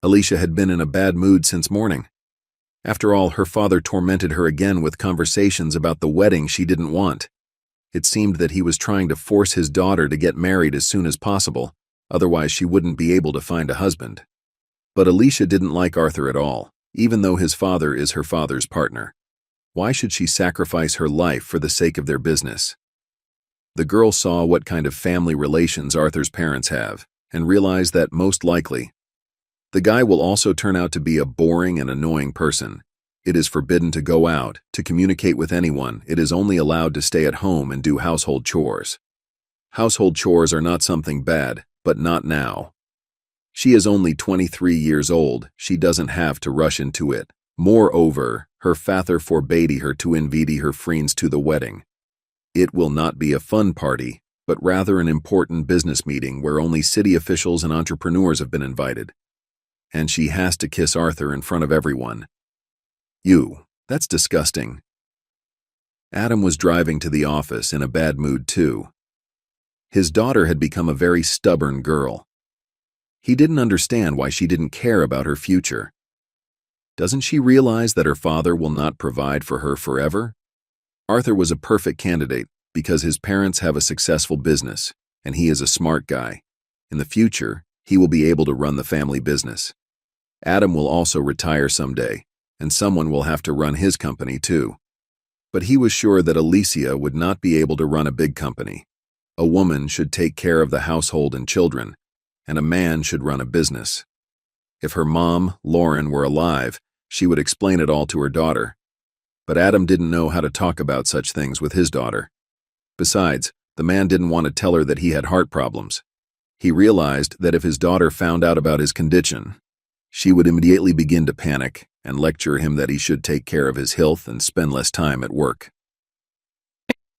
Alicia had been in a bad mood since morning. After all, her father tormented her again with conversations about the wedding she didn't want. It seemed that he was trying to force his daughter to get married as soon as possible, otherwise she wouldn't be able to find a husband. But Alicia didn't like Arthur at all, even though his father is her father's partner. Why should she sacrifice her life for the sake of their business? The girl saw what kind of family relations Arthur's parents have, and realized that most likely, the guy will also turn out to be a boring and annoying person. It is forbidden to go out, to communicate with anyone. It is only allowed to stay at home and do household chores. Household chores are not something bad, but not now. She is only 23 years old. She doesn't have to rush into it. Moreover, her father forbade her to invite her friends to the wedding. It will not be a fun party, but rather an important business meeting where only city officials and entrepreneurs have been invited. And she has to kiss Arthur in front of everyone. That's disgusting. Adam was driving to the office in a bad mood too. His daughter had become a very stubborn girl. He didn't understand why she didn't care about her future. Doesn't she realize that her father will not provide for her forever? Arthur was a perfect candidate because his parents have a successful business, and he is a smart guy. In the future, he will be able to run the family business. Adam will also retire someday, and someone will have to run his company too. But he was sure that Alicia would not be able to run a big company. A woman should take care of the household and children, and a man should run a business. If her mom, Lauren, were alive, she would explain it all to her daughter. But Adam didn't know how to talk about such things with his daughter. Besides, the man didn't want to tell her that he had heart problems. He realized that if his daughter found out about his condition, she would immediately begin to panic and lecture him that he should take care of his health and spend less time at work.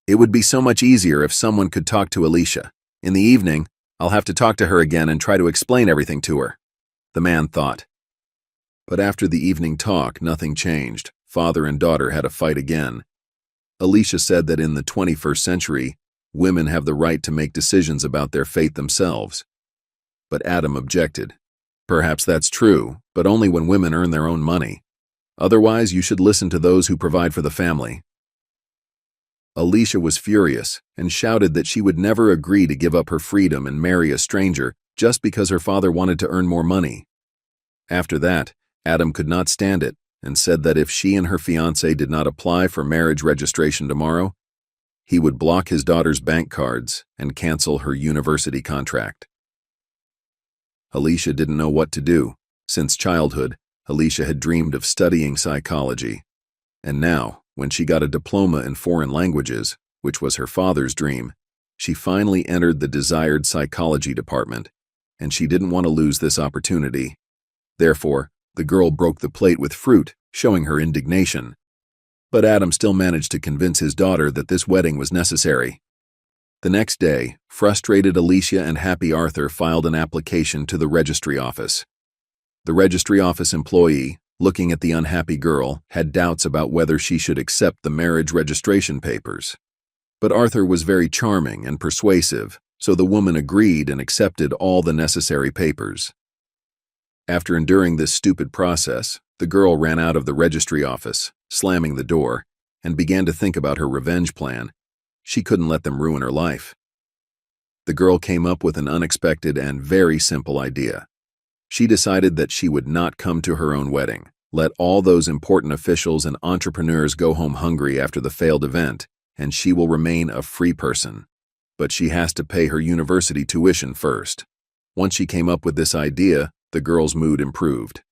It would be so much easier if someone could talk to Alicia. In the evening, I'll have to talk to her again and try to explain everything to her, the man thought. But after the evening talk, nothing changed. Father and daughter had a fight again. Alicia said that in the 21st century, women have the right to make decisions about their fate themselves. But Adam objected. Perhaps that's true, but only when women earn their own money. Otherwise, you should listen to those who provide for the family. Alicia was furious and shouted that she would never agree to give up her freedom and marry a stranger just because her father wanted to earn more money. After that, Adam could not stand it and said that if she and her fiancé did not apply for marriage registration tomorrow, he would block his daughter's bank cards and cancel her university contract. Alicia didn't know what to do. Since childhood, Alicia had dreamed of studying psychology. And now, when she got a diploma in foreign languages, which was her father's dream, she finally entered the desired psychology department, and she didn't want to lose this opportunity. Therefore, the girl broke the plate with fruit, showing her indignation. But Adam still managed to convince his daughter that this wedding was necessary. The next day, frustrated Alicia and happy Arthur filed an application to the registry office. The registry office employee, looking at the unhappy girl, had doubts about whether she should accept the marriage registration papers. But Arthur was very charming and persuasive, so the woman agreed and accepted all the necessary papers. After enduring this stupid process, the girl ran out of the registry office, slamming the door, and began to think about her revenge plan. She couldn't let them ruin her life. The girl came up with an unexpected and very simple idea. She decided that she would not come to her own wedding, let all those important officials and entrepreneurs go home hungry after the failed event, and she will remain a free person. But she has to pay her university tuition first. Once she came up with this idea, the girl's mood improved.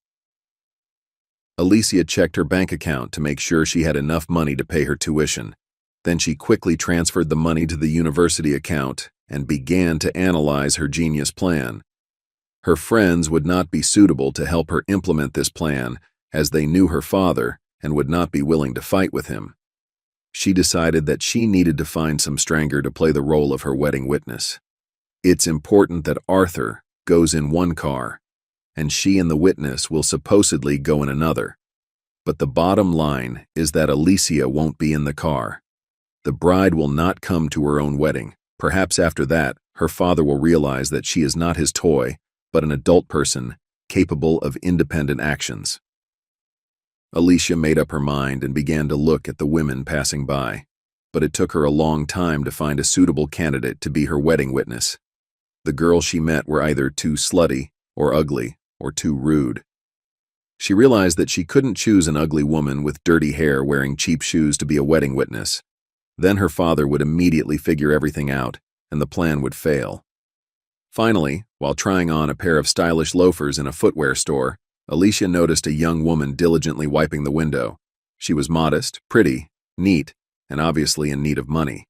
Alicia checked her bank account to make sure she had enough money to pay her tuition. Then she quickly transferred the money to the university account and began to analyze her genius plan. Her friends would not be suitable to help her implement this plan, as they knew her father and would not be willing to fight with him. She decided that she needed to find some stranger to play the role of her wedding witness. It's important that Arthur goes in one car, and she and the witness will supposedly go in another. But the bottom line is that Alicia won't be in the car. The bride will not come to her own wedding. Perhaps after that, her father will realize that she is not his toy, but an adult person, capable of independent actions. Alicia made up her mind and began to look at the women passing by, but it took her a long time to find a suitable candidate to be her wedding witness. The girls she met were either too slutty or ugly or too rude. She realized that she couldn't choose an ugly woman with dirty hair wearing cheap shoes to be a wedding witness. Then her father would immediately figure everything out, and the plan would fail. Finally, while trying on a pair of stylish loafers in a footwear store, Alicia noticed a young woman diligently wiping the window. She was modest, pretty, neat, and obviously in need of money.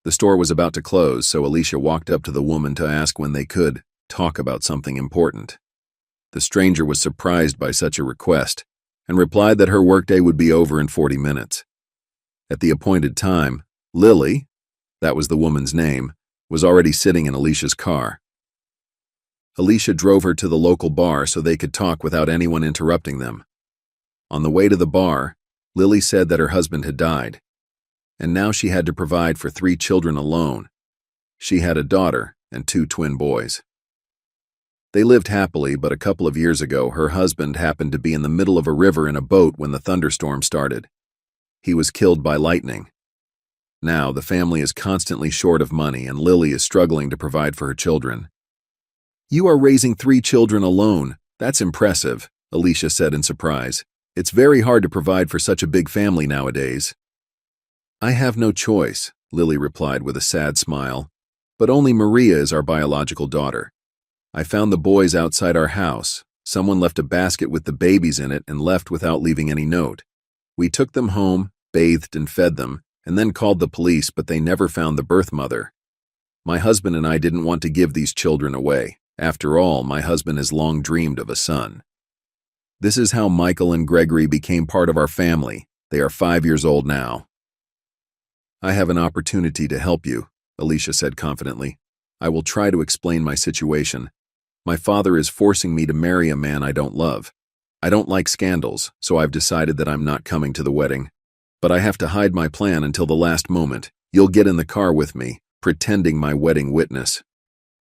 The store was about to close, so Alicia walked up to the woman to ask when they could talk about something important. The stranger was surprised by such a request and replied that her workday would be over in 40 minutes. At the appointed time, Lily, that was the woman's name, was already sitting in Alicia's car. Alicia drove her to the local bar so they could talk without anyone interrupting them. On the way to the bar, Lily said that her husband had died, and now she had to provide for 3 children alone. She had a daughter and 2 twin boys. They lived happily, but a couple of years ago, her husband happened to be in the middle of a river in a boat when the thunderstorm started. He was killed by lightning. Now, the family is constantly short of money, and Lily is struggling to provide for her children. "You are raising 3 children alone. That's impressive," Alicia said in surprise. "It's very hard to provide for such a big family nowadays." "I have no choice," Lily replied with a sad smile. "But only Maria is our biological daughter. I found the boys outside our house. Someone left a basket with the babies in it and left without leaving any note. We took them home, bathed and fed them, and then called the police, but they never found the birth mother. My husband and I didn't want to give these children away. After all, my husband has long dreamed of a son. This is how Michael and Gregory became part of our family. They are 5 years old now." "I have an opportunity to help you," Alicia said confidently. "I will try to explain my situation. My father is forcing me to marry a man I don't love. I don't like scandals, so I've decided that I'm not coming to the wedding. But I have to hide my plan until the last moment. You'll get in the car with me, pretending my wedding witness.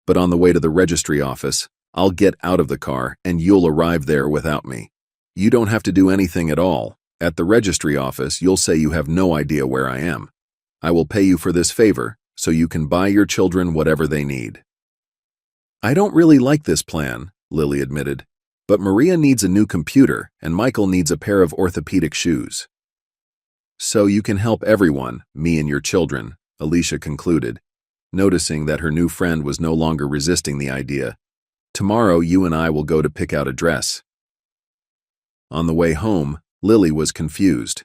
But on the way to the registry office, I'll get out of the car and you'll arrive there without me. You don't have to do anything at all. At the registry office, you'll say you have no idea where I am. I will pay you for this favor, so you can buy your children whatever they need." "I don't really like this plan," Lily admitted. "But Maria needs a new computer and Michael needs a pair of orthopedic shoes." "So you can help everyone, me and your children," Alicia concluded, noticing that her new friend was no longer resisting the idea. "Tomorrow you and I will go to pick out a dress." On the way home, Lily was confused.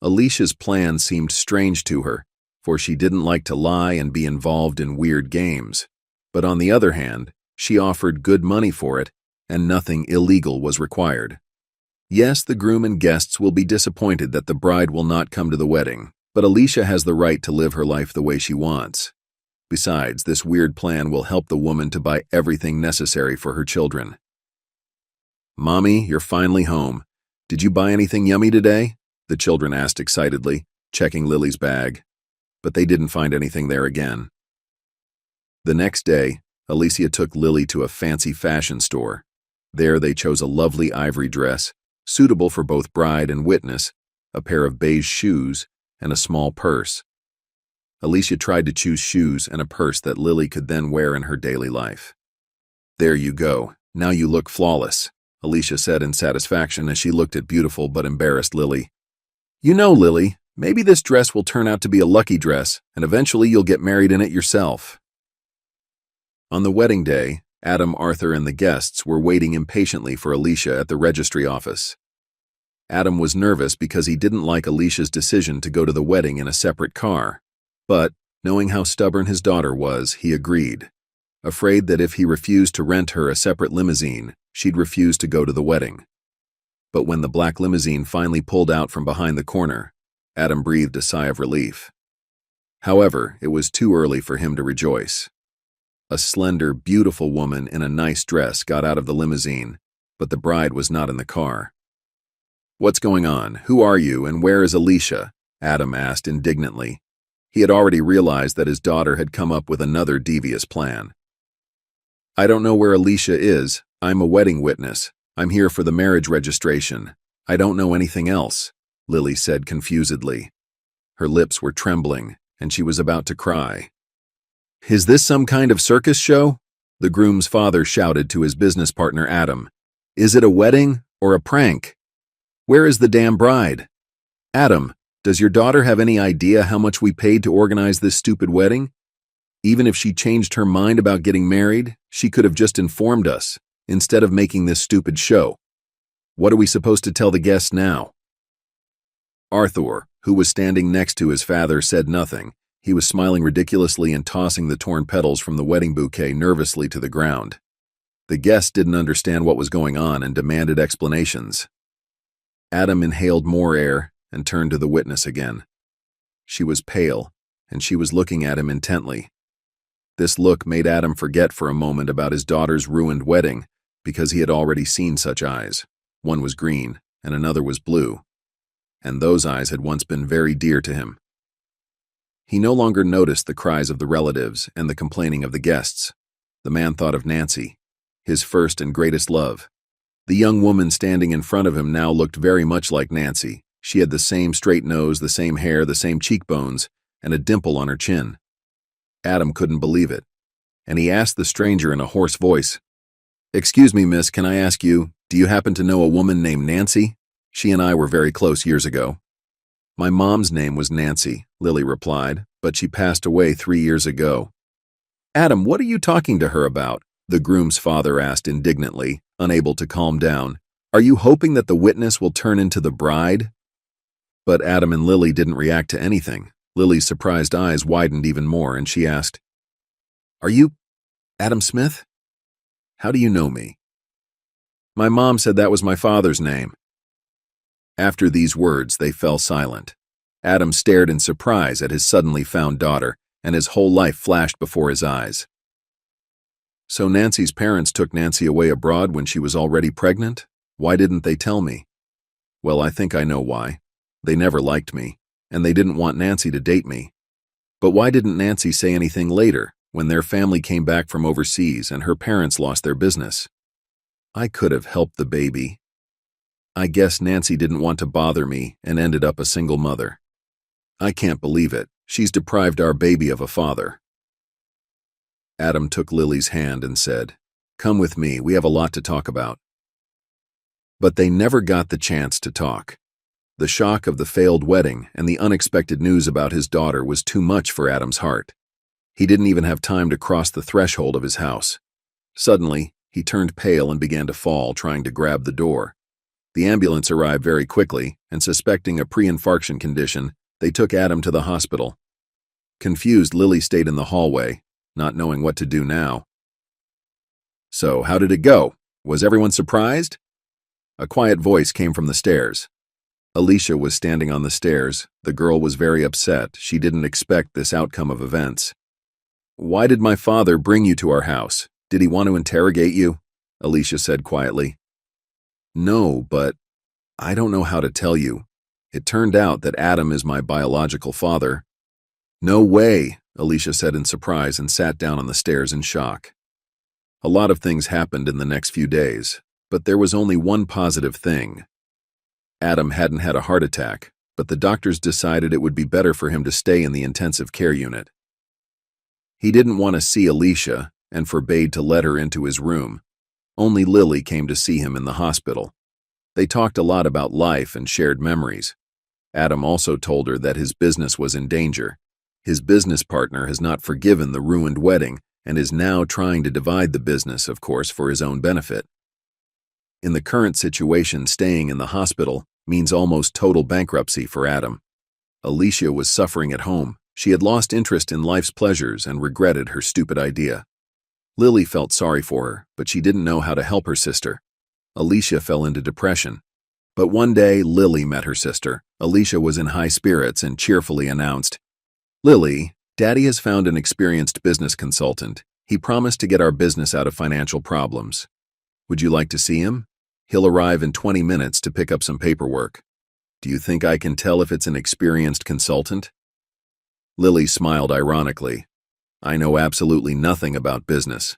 Alicia's plan seemed strange to her, for she didn't like to lie and be involved in weird games. But on the other hand, she offered good money for it, and nothing illegal was required. Yes, the groom and guests will be disappointed that the bride will not come to the wedding, but Alicia has the right to live her life the way she wants. Besides, this weird plan will help the woman to buy everything necessary for her children. "Mommy, you're finally home. Did you buy anything yummy today?" the children asked excitedly, checking Lily's bag. But they didn't find anything there again. The next day, Alicia took Lily to a fancy fashion store. There they chose a lovely ivory dress, suitable for both bride and witness, a pair of beige shoes, and a small purse. Alicia tried to choose shoes and a purse that Lily could then wear in her daily life. "There you go. Now you look flawless," Alicia said in satisfaction as she looked at beautiful but embarrassed Lily. "You know, Lily, maybe this dress will turn out to be a lucky dress, and eventually you'll get married in it yourself." On the wedding day, Adam, Arthur, and the guests were waiting impatiently for Alicia at the registry office. Adam was nervous because he didn't like Alicia's decision to go to the wedding in a separate car. But, knowing how stubborn his daughter was, he agreed, afraid that if he refused to rent her a separate limousine, she'd refuse to go to the wedding. But when the black limousine finally pulled out from behind the corner, Adam breathed a sigh of relief. However, it was too early for him to rejoice. A slender, beautiful woman in a nice dress got out of the limousine, but the bride was not in the car. "What's going on? Who are you, and where is Alicia?" Adam asked indignantly. He had already realized that his daughter had come up with another devious plan. "I don't know where Alicia is. I'm a wedding witness. I'm here for the marriage registration. I don't know anything else, Lily said confusedly. Her lips were trembling, and she was about to cry. Is this some kind of circus show? The groom's father shouted to his business partner Adam. Is it a wedding or a prank? Where is the damn bride? Adam, does your daughter have any idea how much we paid to organize this stupid wedding? Even if she changed her mind about getting married, she could have just informed us, instead of making this stupid show. What are we supposed to tell the guests now? Arthur, who was standing next to his father, said nothing. He was smiling ridiculously and tossing the torn petals from the wedding bouquet nervously to the ground. The guests didn't understand what was going on and demanded explanations. Adam inhaled more air and turned to the witness again. She was pale, and she was looking at him intently. This look made Adam forget for a moment about his daughter's ruined wedding, because he had already seen such eyes. One was green, and another was blue. And those eyes had once been very dear to him. He no longer noticed the cries of the relatives and the complaining of the guests. The man thought of Nancy, his first and greatest love. The young woman standing in front of him now looked very much like Nancy. She had the same straight nose, the same hair, the same cheekbones, and a dimple on her chin. Adam couldn't believe it, and he asked the stranger in a hoarse voice, "Excuse me, miss, can I ask you, do you happen to know a woman named Nancy? She and I were very close years ago." "My mom's name was Nancy," Lily replied, "but she passed away 3 years ago." "Adam, what are you talking to her about?" the groom's father asked indignantly, unable to calm down. "Are you hoping that the witness will turn into the bride?" But Adam and Lily didn't react to anything. Lily's surprised eyes widened even more, and she asked, "Are you Adam Smith? How do you know me?" "My mom said that was my father's name." After these words, they fell silent. Adam stared in surprise at his suddenly found daughter, and his whole life flashed before his eyes. So Nancy's parents took Nancy away abroad when she was already pregnant? Why didn't they tell me? Well, I think I know why. They never liked me, and they didn't want Nancy to date me. But why didn't Nancy say anything later, when their family came back from overseas and her parents lost their business? I could have helped the baby. I guess Nancy didn't want to bother me and ended up a single mother. I can't believe it. She's deprived our baby of a father. Adam took Lily's hand and said, "Come with me, we have a lot to talk about." But they never got the chance to talk. The shock of the failed wedding and the unexpected news about his daughter was too much for Adam's heart. He didn't even have time to cross the threshold of his house. Suddenly, he turned pale and began to fall, trying to grab the door. The ambulance arrived very quickly, and suspecting a pre-infarction condition, they took Adam to the hospital. Confused, Lily stayed in the hallway, not knowing what to do now. "So, how did it go? Was everyone surprised?" A quiet voice came from the stairs. Alicia was standing on the stairs. The girl was very upset. She didn't expect this outcome of events. "Why did my father bring you to our house? Did he want to interrogate you?" Alicia said quietly. "No, but I don't know how to tell you. It turned out that Adam is my biological father." "No way," Alicia said in surprise and sat down on the stairs in shock. A lot of things happened in the next few days, but there was only one positive thing. Adam hadn't had a heart attack, but the doctors decided it would be better for him to stay in the intensive care unit. He didn't want to see Alicia and forbade to let her into his room. Only Lily came to see him in the hospital. They talked a lot about life and shared memories. Adam also told her that his business was in danger. His business partner has not forgiven the ruined wedding and is now trying to divide the business, of course, for his own benefit. In the current situation, staying in the hospital means almost total bankruptcy for Adam. Alicia was suffering at home. She had lost interest in life's pleasures and regretted her stupid idea. Lily felt sorry for her, but she didn't know how to help her sister. Alicia fell into depression. But one day, Lily met her sister. Alicia was in high spirits and cheerfully announced, "Lily, Daddy has found an experienced business consultant. He promised to get our business out of financial problems. Would you like to see him? He'll arrive in 20 minutes to pick up some paperwork. Do you think I can tell if it's an experienced consultant?" Lily smiled ironically. "I know absolutely nothing about business."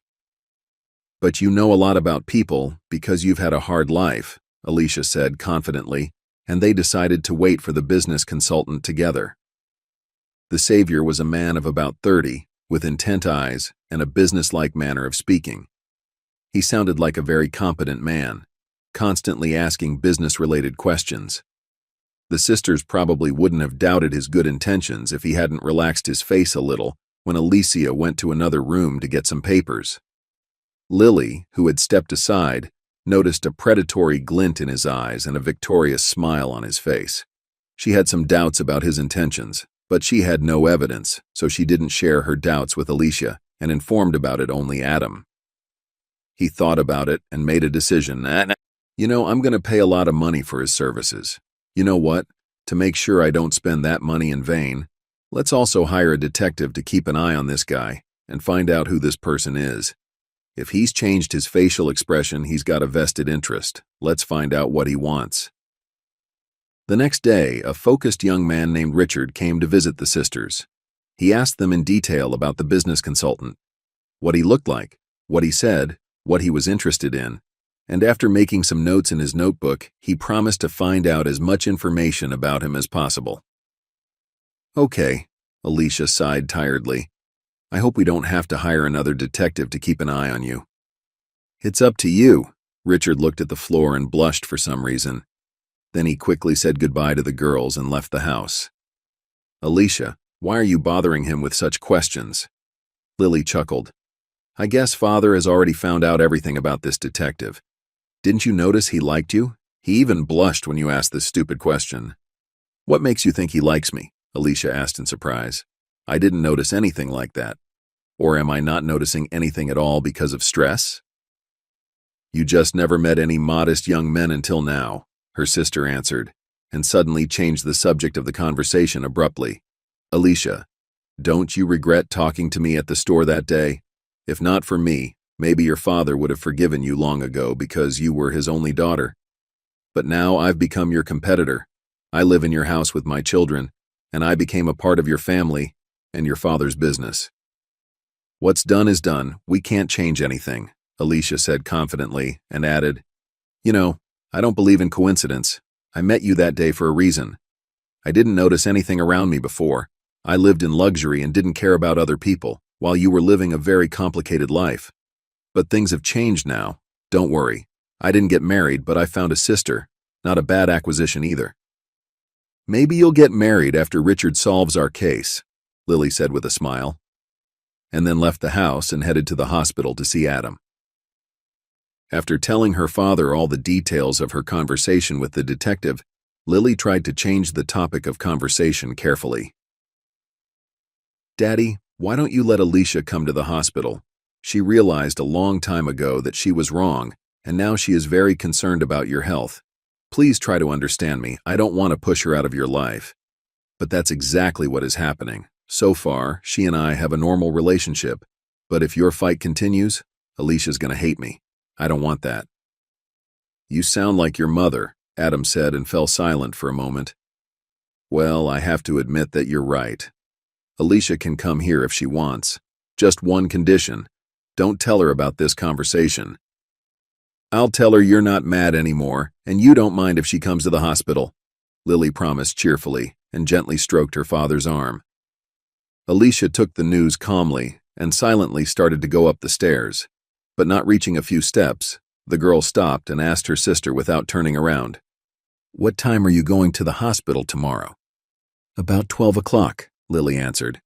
But you know a lot about people because you've had a hard life, Alicia said confidently, and they decided to wait for the business consultant together. The savior was a man of about 30, with intent eyes and a businesslike manner of speaking. He sounded like a very competent man, constantly asking business-related questions. The sisters probably wouldn't have doubted his good intentions if he hadn't relaxed his face a little when Alicia went to another room to get some papers. Lily, who had stepped aside, noticed a predatory glint in his eyes and a victorious smile on his face. She had some doubts about his intentions, but she had no evidence, so she didn't share her doubts with Alicia and informed about it only Adam. He thought about it and made a decision. I'm going to pay a lot of money for his services. You know what? To make sure I don't spend that money in vain, let's also hire a detective to keep an eye on this guy and find out who this person is. If he's changed his facial expression, he's got a vested interest. Let's find out what he wants. The next day, a focused young man named Richard came to visit the sisters. He asked them in detail about the business consultant, what he looked like, what he said, what he was interested in, and after making some notes in his notebook, he promised to find out as much information about him as possible. Okay, Alicia sighed tiredly. I hope we don't have to hire another detective to keep an eye on you. It's up to you. Richard looked at the floor and blushed for some reason. Then he quickly said goodbye to the girls and left the house. Alicia, why are you bothering him with such questions? Lily chuckled. I guess Father has already found out everything about this detective. Didn't you notice he liked you? He even blushed when you asked this stupid question. What makes you think he likes me? Alicia asked in surprise. I didn't notice anything like that. Or am I not noticing anything at all because of stress? You just never met any modest young men until now, her sister answered, and suddenly changed the subject of the conversation abruptly. Alicia, don't you regret talking to me at the store that day? If not for me, maybe your father would have forgiven you long ago because you were his only daughter. But now I've become your competitor. I live in your house with my children, and I became a part of your family and your father's business. What's done is done. We can't change anything, Alicia said confidently and added, I don't believe in coincidence. I met you that day for a reason. I didn't notice anything around me before. I lived in luxury and didn't care about other people, while you were living a very complicated life. But things have changed now. Don't worry. I didn't get married, but I found a sister. Not a bad acquisition either. Maybe you'll get married after Richard solves our case, Lily said with a smile, and then left the house and headed to the hospital to see Adam. After telling her father all the details of her conversation with the detective, Lily tried to change the topic of conversation carefully. Daddy, why don't you let Alicia come to the hospital? She realized a long time ago that she was wrong, and now she is very concerned about your health. Please try to understand me. I don't want to push her out of your life. But that's exactly what is happening. So far, she and I have a normal relationship. But if your fight continues, Alicia's going to hate me. I don't want that. You sound like your mother, Adam said and fell silent for a moment. Well, I have to admit that you're right. Alicia can come here if she wants. Just one condition. Don't tell her about this conversation. I'll tell her you're not mad anymore, and you don't mind if she comes to the hospital, Lily promised cheerfully and gently stroked her father's arm. Alicia took the news calmly and silently started to go up the stairs, but not reaching a few steps, the girl stopped and asked her sister without turning around, What time are you going to the hospital tomorrow? About 12 o'clock, Lily answered.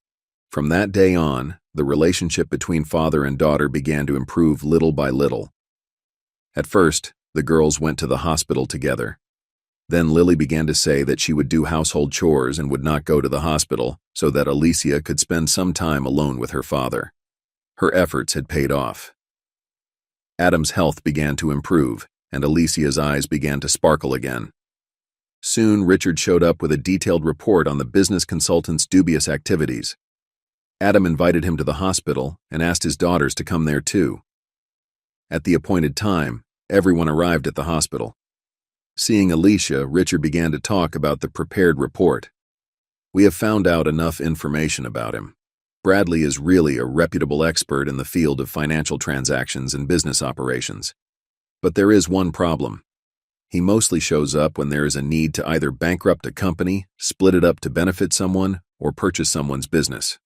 From that day on, the relationship between father and daughter began to improve little by little. At first, the girls went to the hospital together. Then Lily began to say that she would do household chores and would not go to the hospital so that Alicia could spend some time alone with her father. Her efforts had paid off. Adam's health began to improve, and Alicia's eyes began to sparkle again. Soon, Richard showed up with a detailed report on the business consultant's dubious activities. Adam invited him to the hospital and asked his daughters to come there too. At the appointed time, everyone arrived at the hospital. Seeing Alicia, Richard began to talk about the prepared report. We have found out enough information about him. Bradley is really a reputable expert in the field of financial transactions and business operations. But there is one problem. He mostly shows up when there is a need to either bankrupt a company, split it up to benefit someone, or purchase someone's business.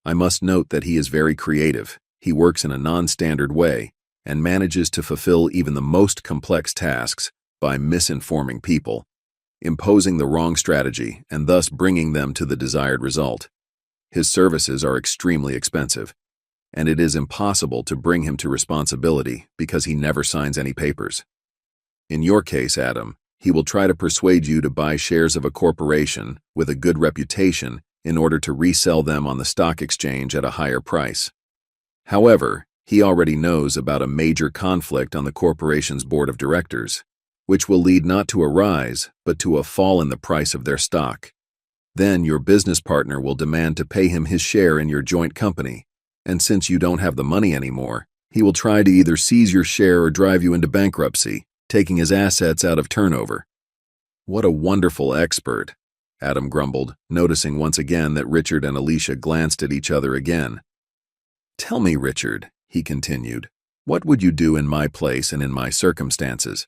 I must note that he is very creative. He works in a non-standard way and manages to fulfill even the most complex tasks by misinforming people, imposing the wrong strategy, and thus bringing them to the desired result. His services are extremely expensive, and it is impossible to bring him to responsibility because he never signs any papers. In your case, Adam, he will try to persuade you to buy shares of a corporation with a good reputation in order to resell them on the stock exchange at a higher price. However, he already knows about a major conflict on the corporation's board of directors, which will lead not to a rise, but to a fall in the price of their stock. Then your business partner will demand to pay him his share in your joint company, and since you don't have the money anymore, he will try to either seize your share or drive you into bankruptcy, taking his assets out of turnover. What a wonderful expert, Adam grumbled, noticing once again that Richard and Alicia glanced at each other again. Tell me, Richard, he continued, what would you do in my place and in my circumstances?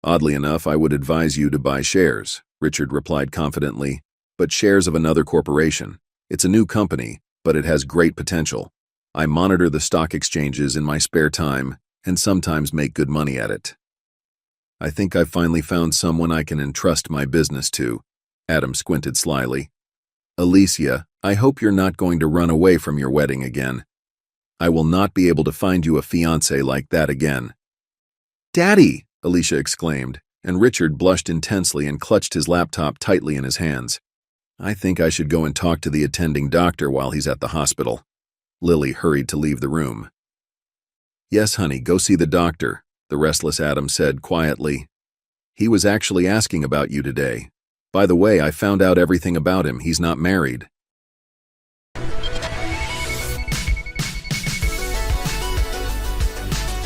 Oddly enough, I would advise you to buy shares, Richard replied confidently, but shares of another corporation. It's a new company, but it has great potential. I monitor the stock exchanges in my spare time and sometimes make good money at it. I think I've finally found someone I can entrust my business to, Adam squinted slyly. Alicia, I hope you're not going to run away from your wedding again. I will not be able to find you a fiancé like that again. Daddy, Alicia exclaimed, and Richard blushed intensely and clutched his laptop tightly in his hands. I think I should go and talk to the attending doctor while he's at the hospital. Lily hurried to leave the room. Yes, honey, go see the doctor, the restless Adam said quietly. He was actually asking about you today. By the way, I found out everything about him. He's not married.